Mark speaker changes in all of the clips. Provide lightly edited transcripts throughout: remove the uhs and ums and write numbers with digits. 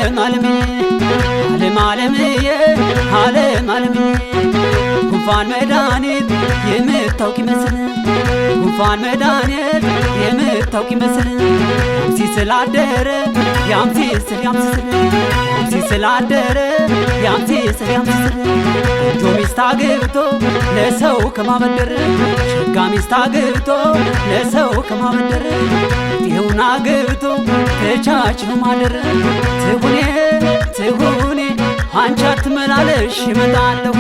Speaker 1: ዓለም ጉንፋን መድኃኒት የምታውቂ መስል ጉንፋን መድኃኒት የምታውቂ መስል ሲስላደረ ያምሲስል ሲስላደረ ያምሲስል ቆንጆ ሚስት አግብቶ ለሰው ከማበደር ሸጋ ሚስት አግብቶ ለሰው ከማበደር ይሁን አግብቶ ተቻችሎ ማደር ትሁኔ አንቺ አትመላለሽ እመጣለሁ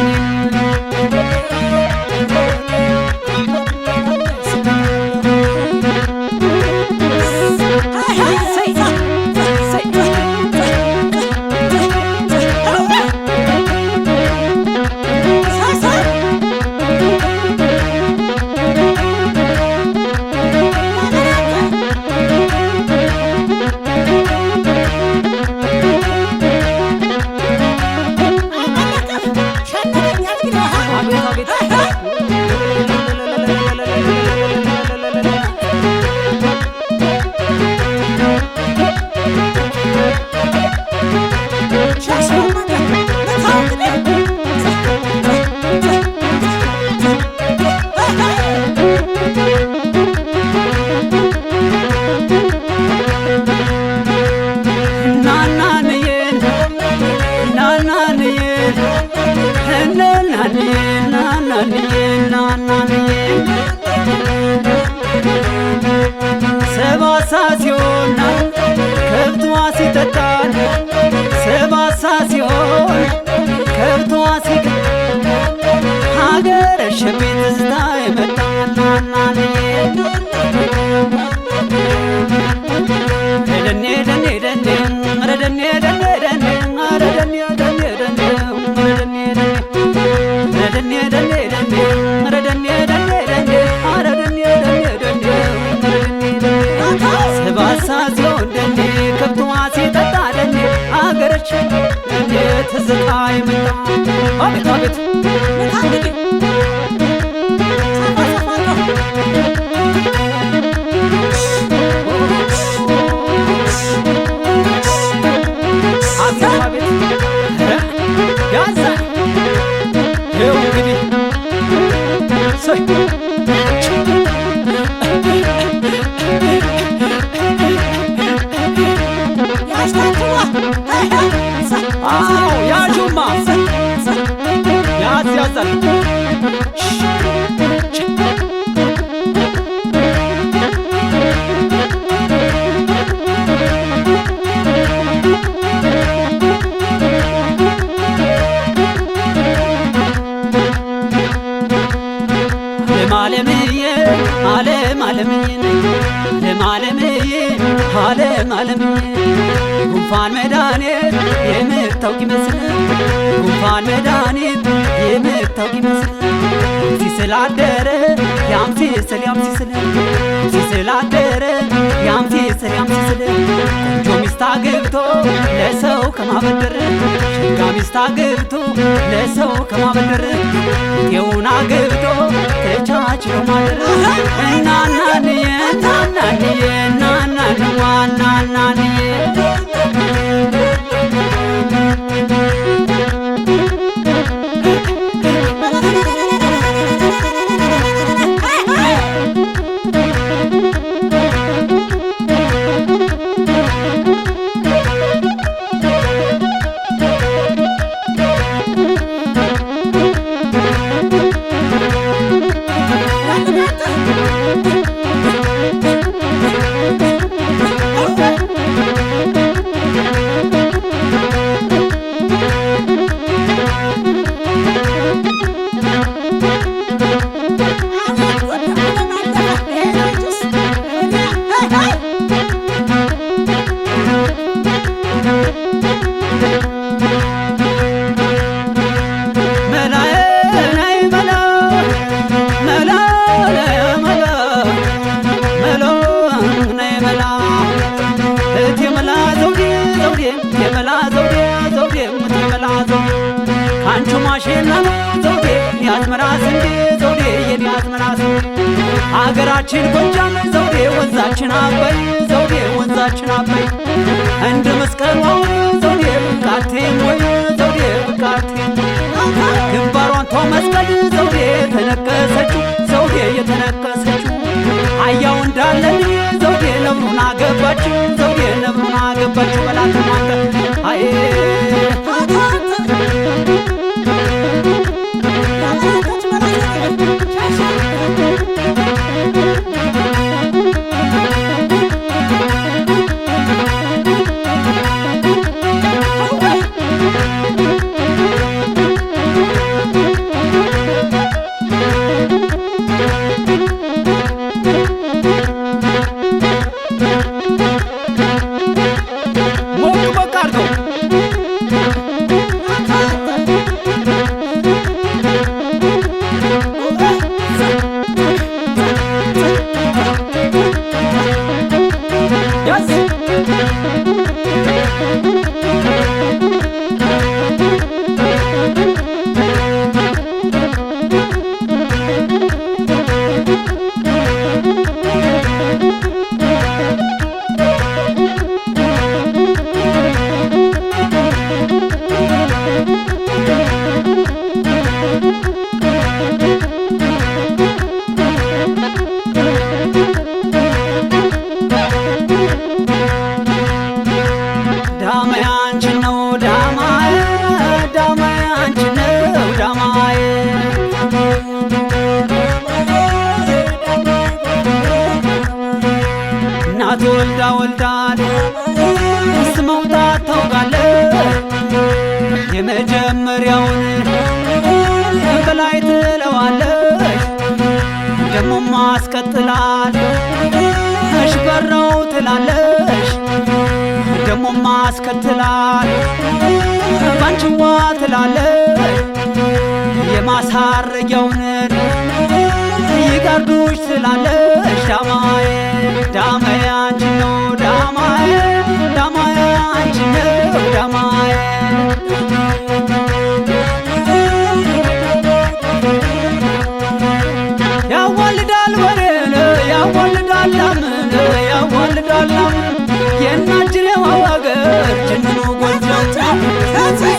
Speaker 1: ሰባሳ ሲሆን ከብቷ ሲጠጣን ሰባሳ ሲሆን ከብቷ ሲጠጣን ሀገረ ሸቤት ዝታ የመጣናናን ደኔ ደኔ ደኔ ኧረ ደኔ ደኔ ደኔ ኧረ ደኔ ደኔ ደኔ ኧረ ደኔ ደኔ ደኔ ደኔ ኧረ ደኔ ደኔ ደኔ ኧረ ደኔ ደኔ ደኔ ሰባሳ ሲሆን ደኔ ከብቷ ሲጠጣ ደኔ አገረች ደኔ ትዝታ የመጣ አቤት አቤት ያጁማ ያዝያዛል ዓለምዬ ጉንፋን መድኃኒት የምታውቂ መስል ጉንፋን መድኃኒት የምታውቂ መስል ሲስላደረ ያምሲስል ሲስላደረ ያምሲስል ቆንጆ ሚስት አግብቶ ለሰው ከማበደር ሸጋ ሚስት አግብቶ ለሰው ከማበደር የውን አግብቶ ተቻችሎ ማደር እናናንዬ እናናንዬ እናናንዋ እናናንዬ አንቺ ማሽና ዘውዴ ያዝመራ ስንዴ ዘውዴ የያዝመራ ስንዴ ሀገራችን ጎጃም ዘውዴ ወንዛችን አባይ ዘውዴ ወንዛችን አባይ እንደ መስቀል ዘውዴ የተነከሰችው ዘውዴ የተነከሰችው አያው እንዳለን ዘውዴ ነብሩን አገባችው ዘውዴ ነብሩን አገባችው በላት ማንተ አይ ወልዳ ወልዳል ስመውጣት ታውቃለች የመጀመሪያውን በላይ ትለዋለች ደሞ ማስቀጥላል እሽበረው ትላለች ደሞ ማስከትላል ባንቺዋ ትላለች የማሳረጊያውን ይጋርዱሽ ትላለች ዳማዬ ዳማዬ አንቺ ነው ዳማዬ ዳማዬ አንቺ ነው ዳማዬ ያዋልዳል ወሬን ያዋልዳል ላምን ያዋልዳል ላምን የናጅሬው አገር ጅንኑ ጎጃም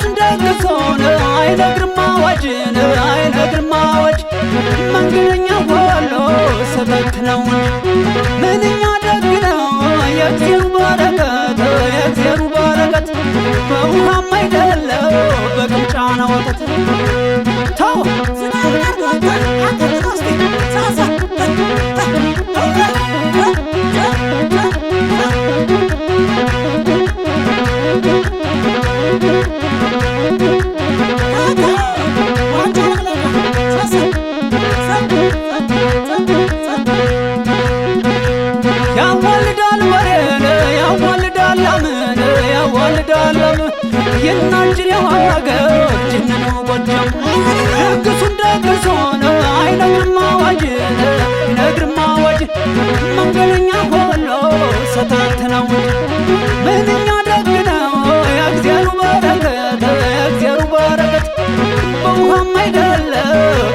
Speaker 1: እንደግሶን አይነግርም አዋጅን አይነግርም አዋጅ መንገደኛ ወሎ ሰተት ነው ምንኛ ደግ ነው የእግዚአብሔር በረከት የእግዚአብሔር በረከት በውሃም አይደለው በቅምጫ ነው ወተት ተው ያዋልዳል ወሬን ያዋልዳል ላምን ያዋልዳል ላምን የናጅሬው አገር ጅንኑ ጎጃም ደግሱን ደግሶን አይነግርም አዋጅ አይነግርም አዋጅ መንገደኛ ሆሎ ሰተት ነው ምንኛ ደግ ነው የእግዚአብሔር በረከት የእግዚአብሔር በረከት በውሃም አይደለ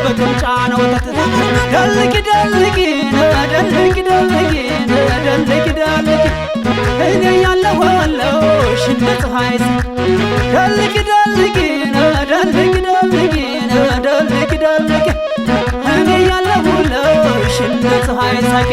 Speaker 1: በቅምጫ ነው ወተት ደልቂ ደልቂ ደልቂ ደልቂ ደልቂ ደልቂ እኔ ያለኋለሁ ሽነ ፀሐይ ደልቂ ደልቂ ደልቂ ደልቂ ደልቂ ደልቂ እኔ ያለሁልሽ ሽነ ፀሐይ ሳቂ